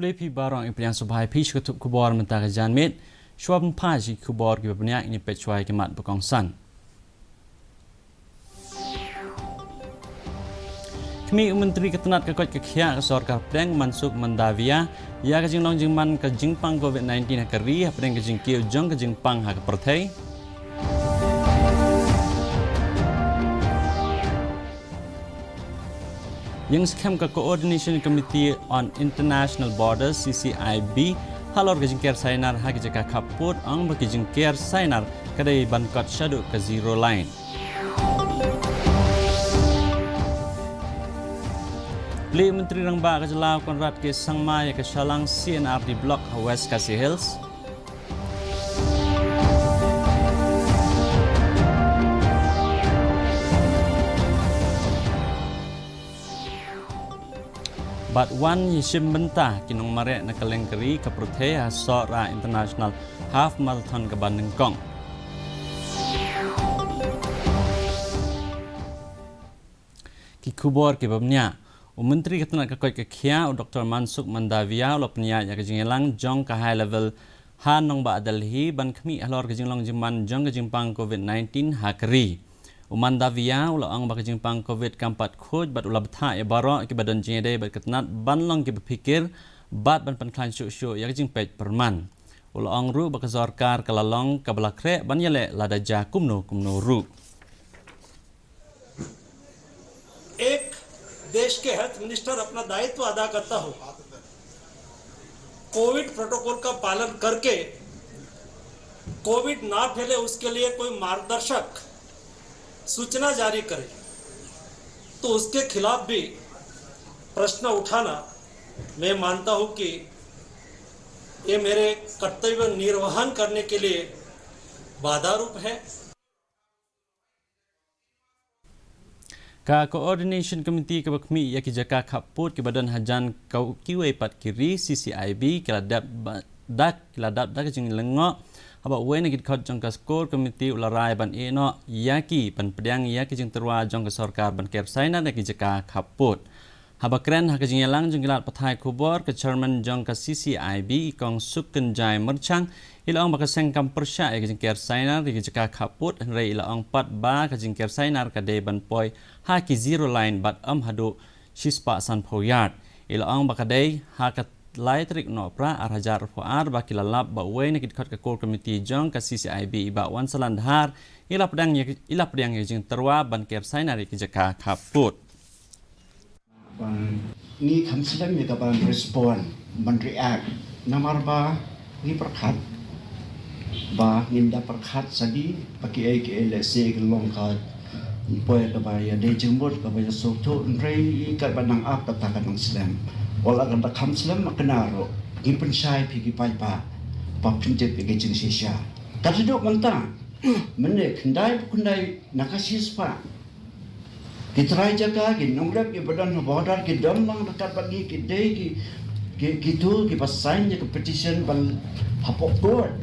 Plepi barang yang subhai pish ketuk kubor mentaka janmit, syuaban paji kubor ki banyak ini pecuai kemat berkongsan. Kami Menteri Ketenat Kekot Kekia Sorkar Peng Mansuk Mandavia, ya kajing long jingman ke jingpang COVID-19 hakari, peng kajing kiu jong ke jingpang hak pertai. Yang skam ke Coordination Committee on International Borders CCIB halor ke jingker sainar hak jaka kaput ang bagi jingker sainar kadai bankot syaduk ke zero line. Beli Menteri Rangba Kejelau Konrad ke Sangmaya ke Shalang CNRD Block West Khasi Hills. Bat wan yishim bentah kinong marek na kalengkeri ke Perthai Hasora International Half Marathon ke Bandung Kong. Kikubor ke babnya. Menteri Ketenat Kekot Kekia Dr. Mansuk Mandavia ulo penyak ya kejingelang jong ke high level hanong ba adalhi ban kami halor kejinglong jiman jong kejimpang COVID-19 hakri. Mandavia ulo ang ba kejimpang COVID kampat khoj bat ulah betha ya barok ke badan jingede bat ketenat ban long ke berpikir bat ban panklan syuk-syuk ya kejingpej perman. Ulo ang ru ba kezorkar kalalong kabelakre ban yale lada ja kumno ru. देश के health minister अपना दायित्व अदा करता हो Covid protocol का पालन करके कोविड ना फैले उसके लिए कोई मार्गदर्शक सूचना जारी करे तो उसके खिलाफ भी प्रश्न उठाना मैं मानता हूं कि ये मेरे कर्तव्य निर्वहन करने के लिए बाधा रूप है. Ka Coordination Committee ke bakmi ya ki jaka kaput ke badan hajan kau kiwe pat kiri CCIB keladap dak jing lengok aba we negit khot jong ka skor committee ularai ban eno yaki ban pedang yaki jing terwa jong ka sarkar ban ker saina ki jaka kaput haba kren ha jing yalang jong gilat pathai kubor ke chairman jong ka CCIB kong sukenjai merchang ilaong bakaseng kam persya ya jing ker saina ki jaka kaput rei ilaong pat ba ka jing ker saina ka de ban poi haki zero line bat hadu shispa san poyat ilaong bakadei hakat laitrik no pra arhajar fuar bakilalap ba we nekit khot ka core committee jong ka CCIB ba wan salan dhar ila pedang ya jing terwa ban ker sainari ki jaka kaput ni khamslam ya ka ban respond ban react namar ba ni perkhat ba ninda perkhat sadi paki ai ke lse long ka poy ka ba ya de jembot ka ba ya sokto rei ka banang ap ta ka nang slam wala kan ta khamslam makanaro gipen sai phi ki pai pa pinje pe ke jing sisha ta duduk manta mene kundai nakasis pa kitrai jaga ki nonglap ki badan border ki domlang dekat bagi ki de ki tu ki pasain ki petition bal hapok court.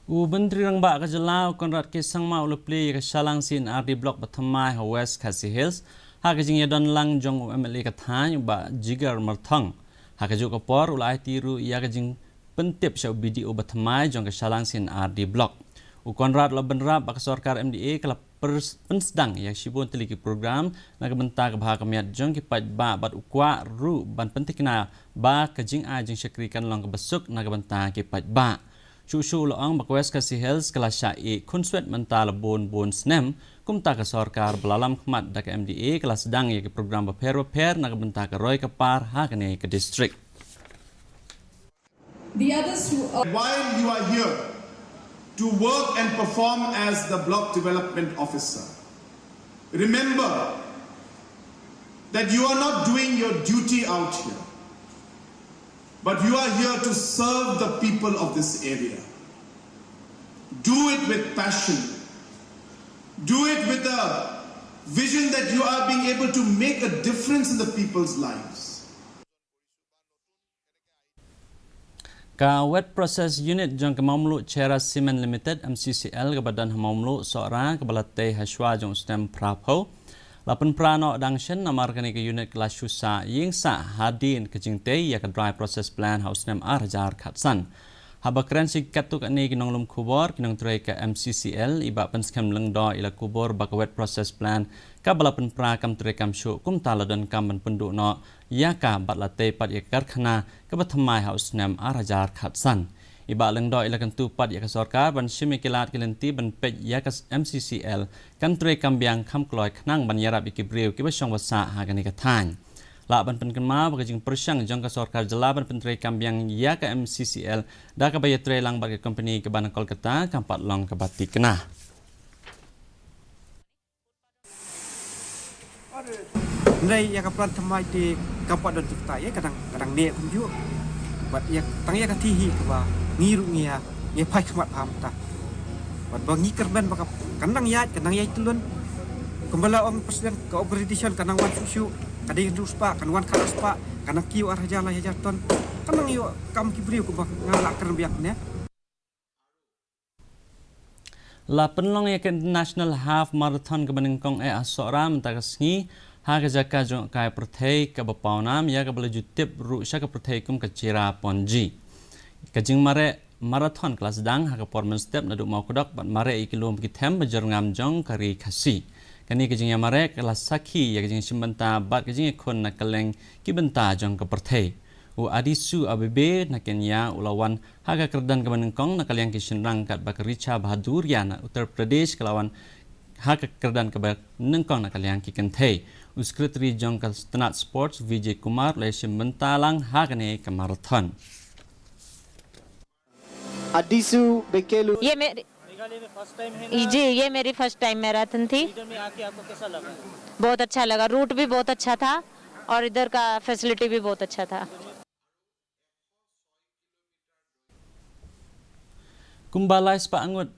Menteri Rangba Kejelau Konrad ke Sangma ulupli ke Shalang CNRD Block Batamai West Khasi Hills hakajing yadon lang jong MLA kathany ba jigar marthang hakajuk kapor ulai tiru ya kajing pentip syau BDO Batamai jong ke Shalang CNRD Block Konrad lo benrap ba sarkar MDA kala pensdang yang sibun teliki program na kebentar ke bahak kemiat jong ki paj ba bat ukwa ru ban pentikna ba kajing ajing syakrikan long kebesuk na kebentar ki paj ba Shushu loang bakwes Khasi Hills kelas syai kunswet mental bon snem kumta ke sarkar belalam khmat dak MDA kelas sedang ya ke program beper na kebentar ke roy kepar hakane ke district. The others who while you are here to work and perform as the block development officer, remember that you are not doing your duty out here. But you are here to serve the people of this area. Do it with passion. Do it with a vision that you are being able to make a difference in the people's lives. Ka Wet Process Unit jong kemamlu Cera Cement Limited MCCL ke badan hamamlu seorang kebalatay haswa jong stem prapo Lapan prano dang shen namar kani ke unit kelas syusa ying sa hadin ke jingte ya ke dry process plan house nem arjar khatsan. Haba keren si katuk ani kinong lum kubor kinong tray ke MCCL iba penskam lengdo ila kubor baka wet process plan ka balapan pra kam tray kam syu kum tala dan kam ban penduk no ya ka batlate pat ya karkhana ke bathamai house nem arjar khatsan. Iba lengdo ila kan tupat ya ka sarkar ban shimi kilat kilenti ban pej ya ka MCCL kan tray kambiang kham kloy khnang ban yarap ikibriu ki basong wasa ha kani ka than la ban pen kenma ba jing persyang jong ka sarkar jela ban pen tray kambiang ya ka MCCL da ka bayat tray lang ba ka company ke ban Kolkata kampat long ka bati kena Nai ya ka plan thamai ti kampat don tukta ya kadang ne kum ju bat ya tang ya ka tihi ka ba ngiru ngia ye pai khmat pham ta bat bangi kerban baka kanang ya tulun kembala om presiden ke operation kanang wan susu kadai ruspa kan wan kharaspa kanang kiu arjala ya jaton kanang yo kam kibriu ko bak ngala ker biak ne la penlong ya ke National Half Marathon ke Baningkong asoram tagasngi ha ka jaka jong kai perthei ka bapawnam ya ka belaju tip ru sya ka perthei kum ka cira ponji kajing mare marathon kelas dang ha ka performance step na du mau kodok bat mare ikilom ki them bajar ngam jong kari khasi kani kajing ya mare kelas sakhi ya kajing simbanta bat kajing khon na kaleng ki benta jong ka perthei u adisu abebe na Kenya ulawan ha ka kerdan ka Baningkong na kalyang ki sinrang kat bakaricha Bahadur ya na Uttar Pradesh kelawan ha ka kerdan ka Baningkong na kalyang ki kenthei Sekretari jong ka Tenat Sports Vijay Kumar le simbanta lang ha kani ka marathon अडीसू बेकेलू ये मेरी first time marathon थी। इधर में आके आपको कैसा लगा? बहुत अच्छा लगा, रूट भी बहुत अच्छा था और इधर का फैसिलिटी भी बहुत अच्छा था। Kumbalai spa angut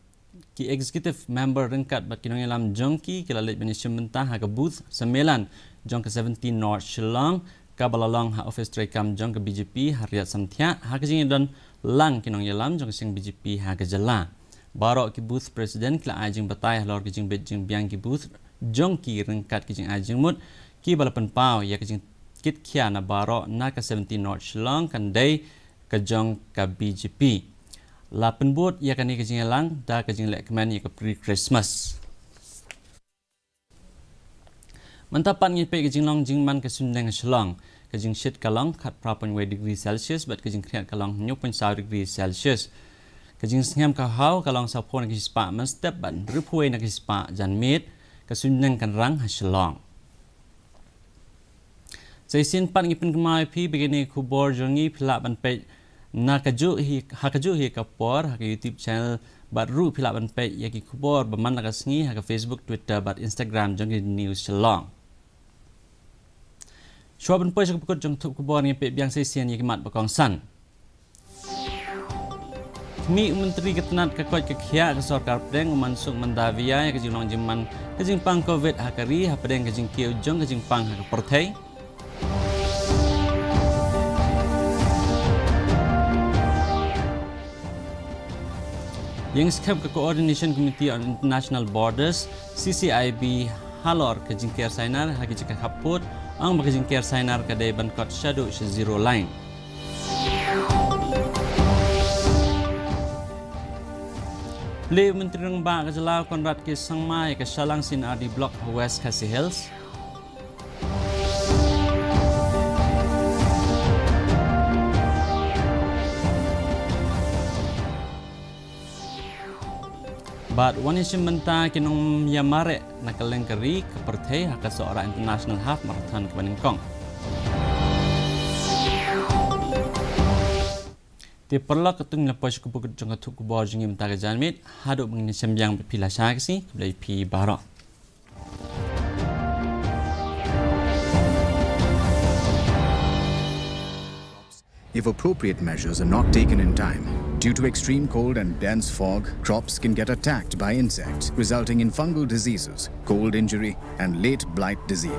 ki executive member ringkat bat kinong alam jongki kilalit benisym mentah ha ke booth 9 jong ke 17 North Shillong ka balalong ha office tray kam jong ke BJP Hariat Samthia ha ke jing don lang kinong yalam jong sing BJP ha ke jela barok ki booth president kila ajing batai lor ki jing bejing biang ki booth jong ki ringkat ki jing ajing mut ki balapan pau ya ki jing kit khia na barok na ka 17 North Shillong kan dei ka jong ka BJP la penbut ya kan ni ke jing lang da ka jing lek keman ya ke pre Christmas mantapan ngipe ke jing long jing man ke sundeng Shillong kajing shit kalong kat prapan degree Celsius bat kajing kriat kalong 9.1 degree Celsius kajing sngam ka hau kalong sa phone ki spa man step ban rupwe na ki spa jan mit kasundeng kan rang ha Shillong Jaisin pan ngipin kemai pi begini kubor jongi phila ban pe na kaju hi kapor ha YouTube channel bat ru phila ban pe ya ki kubor baman ka sngi ha Facebook Twitter bat Instagram jongi news Shillong Shwaban pois ko pukut jong thup kubor ni pe biang sesian ye kemat bakong san. Mi menteri ketenat ka koi ke khia ke sarkar pedeng mansuk mandavia ya ke jing long jiman ke jing pang covid hakari ha pedeng ke jing kiu jong ke jing pang ha ke perthei. Yang skep ke Coordination Committee on International Borders CCIB halor ke jing kiar sainar ha ke jika kaput ang magazine care signer kadai bankot shadow zero line Play menteri ng ba kajalaw Konrad ke sangmai ke salang sin di block West Khasi Hills But one is menta kinong yamare na kalengkari ke perthei haka seorang International Half Marathon ke Baningkong. Ti perla ketung lepas ku pukut jong tu ku bawa jengi menta ke janmit haduk mengini sembiang pila syaksi dari pi barok. If appropriate measures are not taken in time, due to extreme cold and dense fog, crops can get attacked by insects, resulting in fungal diseases, cold injury, and late blight disease.